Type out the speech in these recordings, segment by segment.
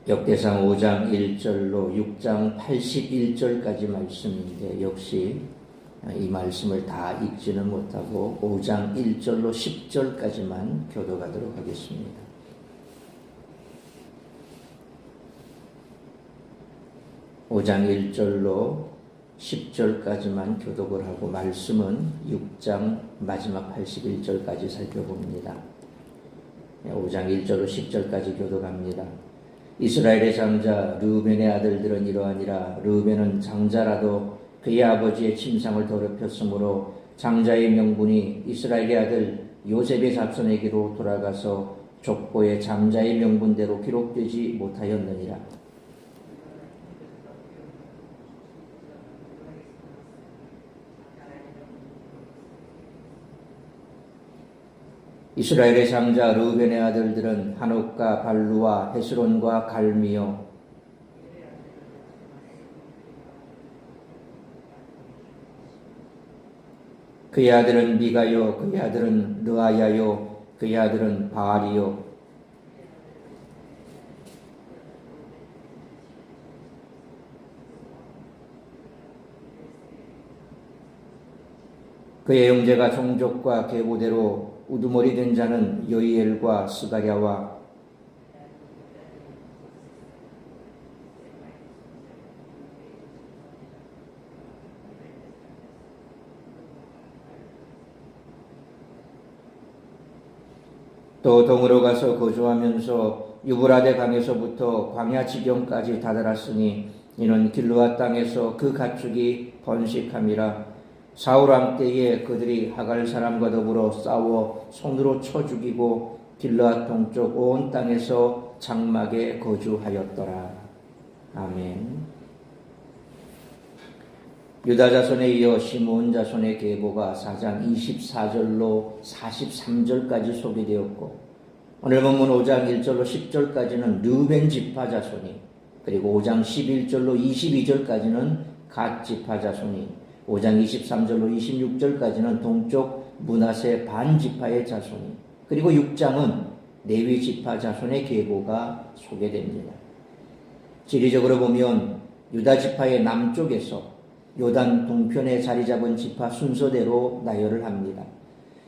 역대상 5장 1절로 6장 81절까지 말씀인데 역시 이 말씀을 다 읽지는 못하고 5장 1절로 10절까지만 교독하도록 하겠습니다. (5장 1절로 10절까지만 교독을 하고 말씀은 6장 마지막 81절까지 살펴봅니다. 5장 1절로 10절까지 교독합니다. 이스라엘의 장자 르우벤의 아들들은 이러하니라. 르우벤은 장자라도 그의 아버지의 침상을 더럽혔으므로 장자의 명분이 이스라엘의 아들 요셉의 자손에게로 돌아가서 족보의 장자의 명분대로 기록되지 못하였느니라. 이스라엘의 장자 르우벤의 아들들은 한옥과 발루와 헤스론과 갈미요 그의 아들은 미가요 그의 아들은 르아야요 그의 아들은 바알이요 그의 형제가 종족과 계보대로 우두머리 된 자는 여이엘과 스가랴와 또 동으로 가서 거주하면서 유브라데 강에서부터 광야 지경까지 다다랐으니 이는 길르앗 땅에서 그 가축이 번식함이라. 사울 왕 때에 그들이 하갈 사람과 더불어 싸워 손으로 쳐 죽이고 길르앗 동쪽 온 땅에서 장막에 거주하였더라. 아멘. 유다 자손에 이어 시므온 자손의 계보가 4장 24절로 43절까지 소개되었고 오늘 본문 5장 1절로 10절까지는 르우벤 지파 자손이, 그리고 5장 11절로 22절까지는 갓 지파 자손이, 5장 23절로 26절까지는 동쪽 므낫세 반 지파의 자손이, 그리고 6장은 레위 지파 자손의 계보가 소개됩니다. 지리적으로 보면 유다 지파의 남쪽에서 요단 동편에 자리 잡은 지파 순서대로 나열을 합니다.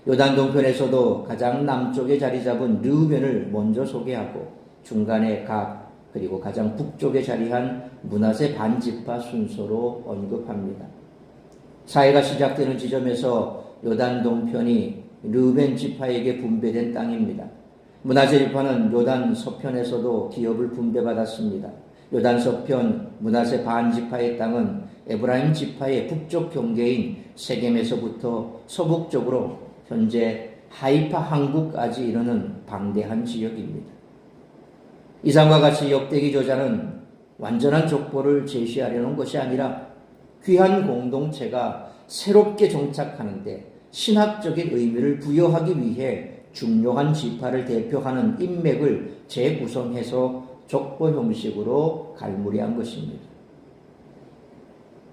요단 동편에서도 가장 남쪽에 자리 잡은 르우벤을 먼저 소개하고 중간에 갓, 그리고 가장 북쪽에 자리한 므낫세 반 지파 순서로 언급합니다. 사회가 시작되는 지점에서 요단 동편이 르우벤 지파에게 분배된 땅입니다. 므낫세 지파는 요단 서편에서도 기업을 분배받았습니다. 요단 서편 므낫세 반 지파의 땅은 에브라임 지파의 북쪽 경계인 세겜에서부터 서북쪽으로 현재 하이파 항구까지 이르는 방대한 지역입니다. 이상과 같이 역대기 저자는 완전한 족보를 제시하려는 것이 아니라 귀한 공동체가 새롭게 정착하는데 신학적인 의미를 부여하기 위해 중요한 지파를 대표하는 인맥을 재구성해서 족보 형식으로 갈무리한 것입니다.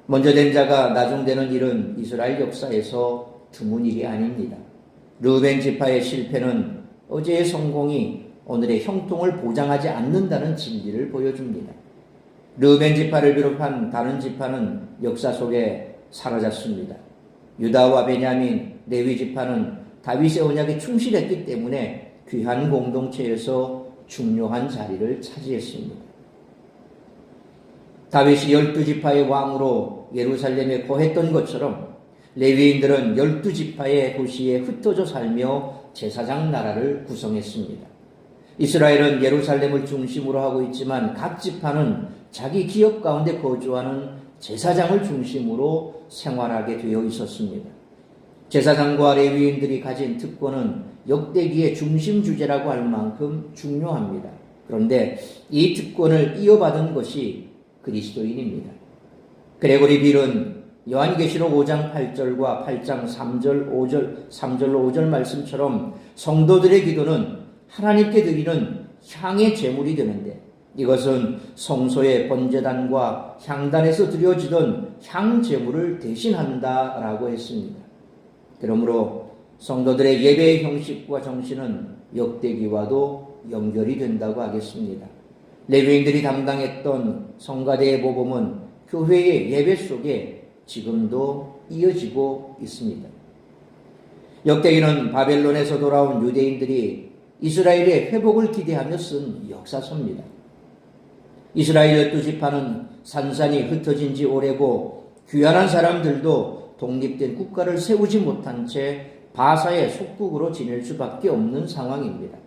먼저 된 자가 나중되는 일은 이스라엘 역사에서 드문 일이 아닙니다. 르우벤 지파의 실패는 어제의 성공이 오늘의 형통을 보장하지 않는다는 진리를 보여줍니다. 르우벤 지파를 비롯한 다른 지파는 역사 속에 사라졌습니다. 유다와 베냐민, 레위 지파는 다윗의 언약에 충실했기 때문에 귀한 공동체에서 중요한 자리를 차지했습니다. 다윗이 12지파의 왕으로 예루살렘에 거했던 것처럼 레위인들은 12지파의 도시에 흩어져 살며 제사장 나라를 구성했습니다. 이스라엘은 예루살렘을 중심으로 하고 있지만 각 지파는 자기 기업 가운데 거주하는 제사장을 중심으로 생활하게 되어 있었습니다. 제사장과 레위인들이 가진 특권은 역대기의 중심 주제라고 할 만큼 중요합니다. 그런데 이 특권을 이어받은 것이 그리스도인입니다. 그레고리 빌은 요한계시록 5장 8절과 8장 3절로 5절 말씀처럼 성도들의 기도는 하나님께 드리는 향의 제물이 되는데 이것은 성소의 번제단과 향단에서 드려지던 향 제물을 대신한다라고 했습니다. 그러므로 성도들의 예배의 형식과 정신은 역대기와도 연결이 된다고 하겠습니다. 레위인들이 담당했던 성가대의 모범은 교회의 예배 속에 지금도 이어지고 있습니다. 역대기는 바벨론에서 돌아온 유대인들이 이스라엘의 회복을 기대하며 쓴 역사서입니다. 이스라엘 12지파는 산산이 흩어진 지 오래고 귀환한 사람들도 독립된 국가를 세우지 못한 채 바사의 속국으로 지낼 수밖에 없는 상황입니다.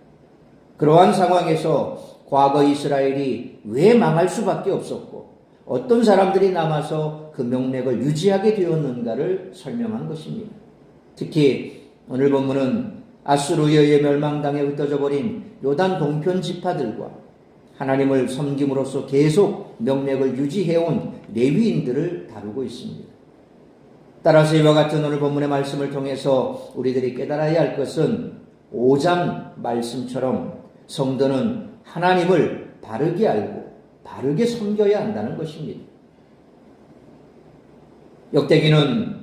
그러한 상황에서 과거 이스라엘이 왜 망할 수밖에 없었고 어떤 사람들이 남아서 그 명맥을 유지하게 되었는가를 설명한 것입니다. 특히 오늘 본문은 아수르에 의해 멸망당해 흩어져 버린 요단 동편 지파들과 하나님을 섬김으로써 계속 명맥을 유지해온 레위인들을 다루고 있습니다. 따라서 이와 같은 오늘 본문의 말씀을 통해서 우리들이 깨달아야 할 것은 5장 말씀처럼 성도는 하나님을 바르게 알고 바르게 섬겨야 한다는 것입니다. 역대기는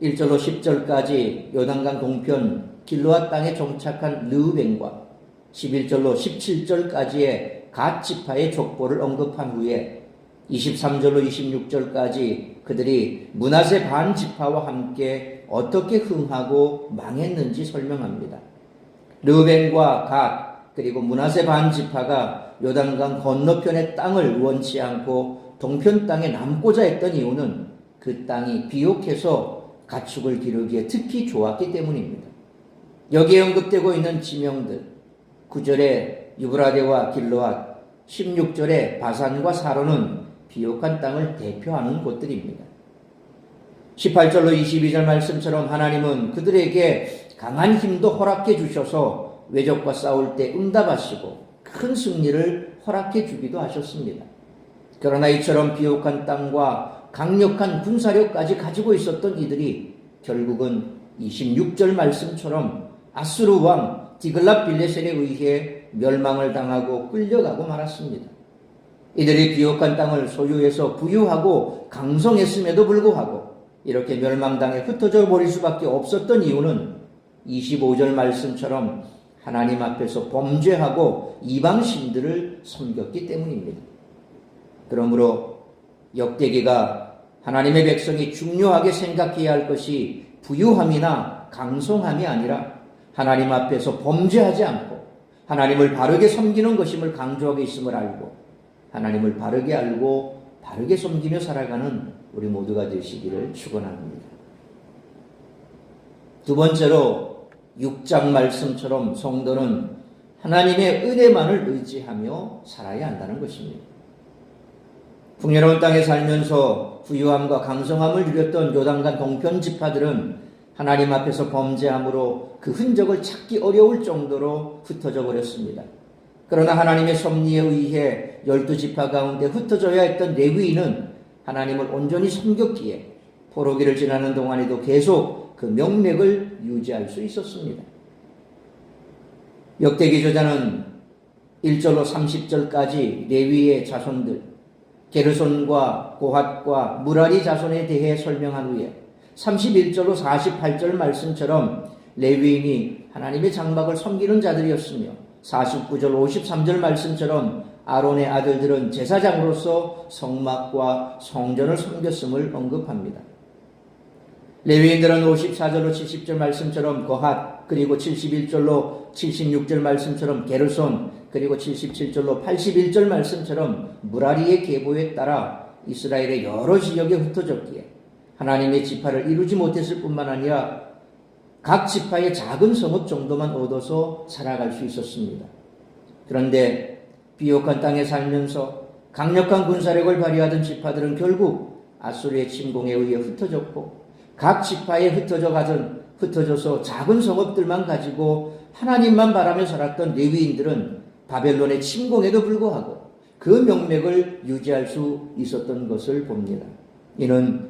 1절로 10절까지 요단강 동편 길르앗 땅에 정착한 르우벤과 11절로 17절까지의 갓 지파의 족보를 언급한 후에 23절로 26절까지 그들이 므낫세 반 지파와 함께 어떻게 흥하고 망했는지 설명합니다. 르우벤과 갓 그리고 므낫세 반 지파가 요단강 건너편의 땅을 원치 않고 동편 땅에 남고자 했던 이유는 그 땅이 비옥해서 가축을 기르기에 특히 좋았기 때문입니다. 여기에 언급되고 있는 지명들 9절에 유브라데와 길르앗 16절에 바산과 사로는 비옥한 땅을 대표하는 곳들입니다. 18절로 22절 말씀처럼 하나님은 그들에게 강한 힘도 허락해 주셔서 외적과 싸울 때 응답하시고 큰 승리를 허락해 주기도 하셨습니다. 그러나 이처럼 비옥한 땅과 강력한 군사력까지 가지고 있었던 이들이 결국은 26절 말씀처럼 아수르 왕 디글랏빌레셀에 의해 멸망을 당하고 끌려가고 말았습니다. 이들이 비옥한 땅을 소유해서 부유하고 강성했음에도 불구하고 이렇게 멸망당해 흩어져 버릴 수밖에 없었던 이유는 25절 말씀처럼 하나님 앞에서 범죄하고 이방신들을 섬겼기 때문입니다. 그러므로 역대기가 하나님의 백성이 중요하게 생각해야 할 것이 부유함이나 강성함이 아니라 하나님 앞에서 범죄하지 않고 하나님을 바르게 섬기는 것임을 강조하고 있음을 알고 하나님을 바르게 알고 바르게 섬기며 살아가는 우리 모두가 되시기를 축원합니다. 두 번째로 6장 말씀처럼 성도는 하나님의 은혜만을 의지하며 살아야 한다는 것입니다. 풍요로운 땅에 살면서 부유함과 강성함을 누렸던 요단강 동편 지파들은 하나님 앞에서 범죄함으로 그 흔적을 찾기 어려울 정도로 흩어져 버렸습니다. 그러나 하나님의 섭리에 의해 12지파 가운데 흩어져야 했던 레위인은 하나님을 온전히 섬겼기에 포로기를 지나는 동안에도 계속 그 명맥을 유지할 수 있었습니다. 역대기 저자는 1절로 30절까지 레위의 자손들 게르손과 고핫과 무라리 자손에 대해 설명한 후에 31절로 48절 말씀처럼 레위인이 하나님의 장막을 섬기는 자들이었으며 49절 53절 말씀처럼 아론의 아들들은 제사장으로서 성막과 성전을 섬겼음을 언급합니다. 레위인들은 54절로 70절 말씀처럼 거핫 그리고 71절로 76절 말씀처럼 게르손 그리고 77절로 81절 말씀처럼 무라리의 계보에 따라 이스라엘의 여러 지역에 흩어졌기에 하나님의 지파를 이루지 못했을 뿐만 아니라 각 지파의 작은 성읍 정도만 얻어서 살아갈 수 있었습니다. 그런데 비옥한 땅에 살면서 강력한 군사력을 발휘하던 지파들은 결국 아수르의 침공에 의해 흩어졌고 각 지파에 흩어져서 작은 성읍들만 가지고 하나님만 바라며 살았던 레위인들은 바벨론의 침공에도 불구하고 그 명맥을 유지할 수 있었던 것을 봅니다. 이는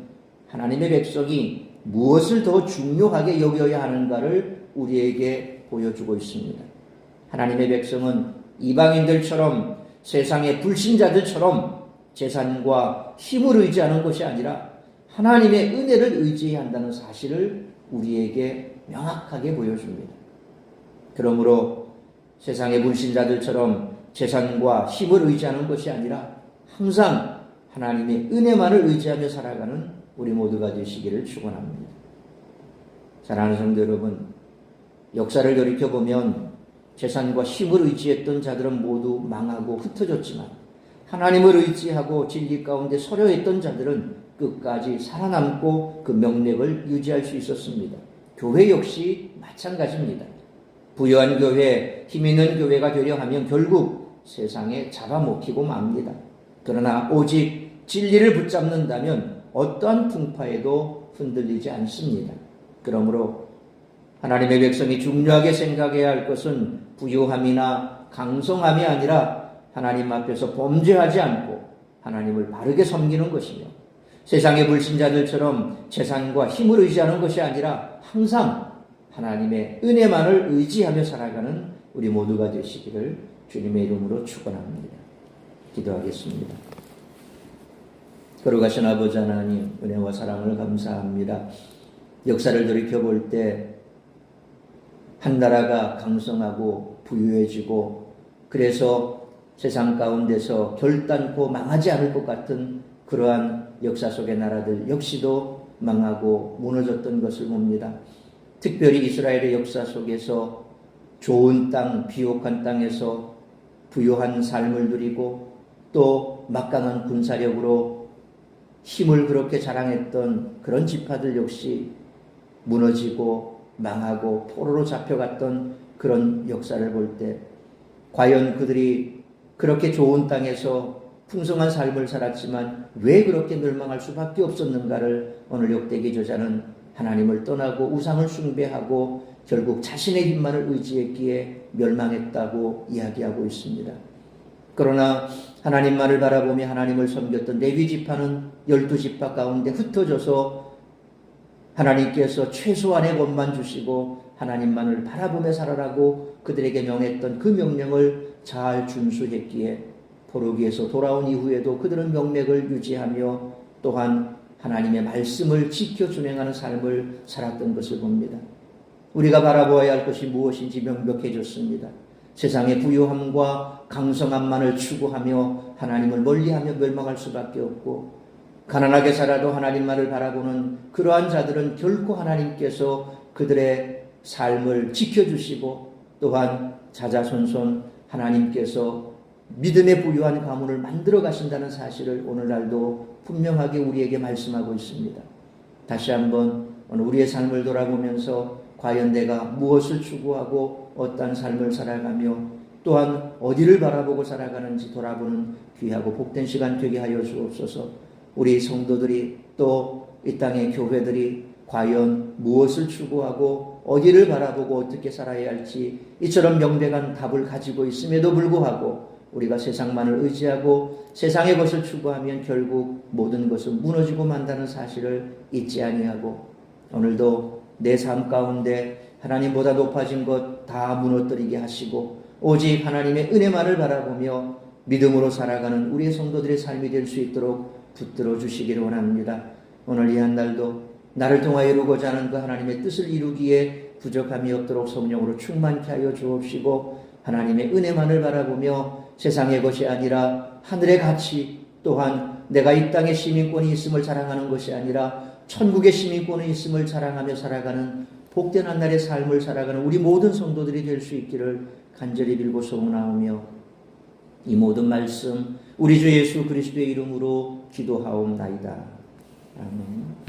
하나님의 백성이 무엇을 더 중요하게 여겨야 하는가를 우리에게 보여주고 있습니다. 하나님의 백성은 이방인들처럼 세상의 불신자들처럼 재산과 힘을 의지하는 것이 아니라 하나님의 은혜를 의지해야 한다는 사실을 우리에게 명확하게 보여줍니다. 그러므로 세상의 불신자들처럼 재산과 힘을 의지하는 것이 아니라 항상 하나님의 은혜만을 의지하며 살아가는 우리 모두가 되시기를 축원합니다. 사랑하는 성도 여러분, 역사를 돌이켜보면 재산과 힘을 의지했던 자들은 모두 망하고 흩어졌지만 하나님을 의지하고 진리 가운데 서려했던 자들은 끝까지 살아남고 그 명맥을 유지할 수 있었습니다. 교회 역시 마찬가지입니다. 부유한 교회, 힘 있는 교회가 되려 하면 결국 세상에 잡아먹히고 맙니다. 그러나 오직 진리를 붙잡는다면 어떠한 풍파에도 흔들리지 않습니다. 그러므로 하나님의 백성이 중요하게 생각해야 할 것은 부유함이나 강성함이 아니라 하나님 앞에서 범죄하지 않고 하나님을 바르게 섬기는 것이며 세상의 불신자들처럼 재산과 힘을 의지하는 것이 아니라 항상 하나님의 은혜만을 의지하며 살아가는 우리 모두가 되시기를 주님의 이름으로 축원합니다. 기도하겠습니다. 거룩하신 아버지 하나님, 은혜와 사랑을 감사합니다. 역사를 돌이켜볼 때 한 나라가 강성하고 부유해지고 그래서 세상 가운데서 결단코 망하지 않을 것 같은 그러한 역사 속의 나라들 역시도 망하고 무너졌던 것을 봅니다. 특별히 이스라엘의 역사 속에서 좋은 땅, 비옥한 땅에서 부유한 삶을 누리고 또 막강한 군사력으로 힘을 그렇게 자랑했던 그런 지파들 역시 무너지고 망하고 포로로 잡혀갔던 그런 역사를 볼 때 과연 그들이 그렇게 좋은 땅에서 풍성한 삶을 살았지만 왜 그렇게 멸망할 수밖에 없었는가를 오늘 역대기 저자는 하나님을 떠나고 우상을 숭배하고 결국 자신의 힘만을 의지했기에 멸망했다고 이야기하고 있습니다. 그러나 하나님만을 바라보며 하나님을 섬겼던 레위 지파는 12지파 가운데 흩어져서 하나님께서 최소한의 것만 주시고 하나님만을 바라보며 살아라고 그들에게 명했던 그 명령을 잘 준수했기에 포로기에서 돌아온 이후에도 그들은 명맥을 유지하며 또한 하나님의 말씀을 지켜 준행하는 삶을 살았던 것을 봅니다. 우리가 바라보아야 할 것이 무엇인지 명백해졌습니다. 세상의 부유함과 강성함만을 추구하며 하나님을 멀리하며 멸망할 수밖에 없고 가난하게 살아도 하나님만을 바라보는 그러한 자들은 결코 하나님께서 그들의 삶을 지켜주시고 또한 자자손손 하나님께서 믿음의 부유한 가문을 만들어 가신다는 사실을 오늘날도 분명하게 우리에게 말씀하고 있습니다. 다시 한번 오늘 우리의 삶을 돌아보면서 과연 내가 무엇을 추구하고 어떠한 삶을 살아가며 또한 어디를 바라보고 살아가는지 돌아보는 귀하고 복된 시간 되게 하여 주옵소서. 우리 성도들이 또 이 땅의 교회들이 과연 무엇을 추구하고 어디를 바라보고 어떻게 살아야 할지 이처럼 명백한 답을 가지고 있음에도 불구하고 우리가 세상만을 의지하고 세상의 것을 추구하면 결국 모든 것은 무너지고 만다는 사실을 잊지 아니하고 오늘도 내 삶 가운데 하나님보다 높아진 것 다 무너뜨리게 하시고 오직 하나님의 은혜만을 바라보며 믿음으로 살아가는 우리의 성도들의 삶이 될 수 있도록 붙들어 주시기를 원합니다. 오늘 이 한 날도 나를 통하여 이루고자 하는 그 하나님의 뜻을 이루기에 부족함이 없도록 성령으로 충만케 하여 주옵시고 하나님의 은혜만을 바라보며 세상의 것이 아니라 하늘의 가치 또한 내가 이 땅에 시민권이 있음을 자랑하는 것이 아니라 천국의 시민권이 있음을 자랑하며 살아가는 복된 한 날의 삶을 살아가는 우리 모든 성도들이 될 수 있기를 간절히 빌고 소원하오며 이 모든 말씀 우리 주 예수 그리스도의 이름으로 기도하옵나이다. 아멘.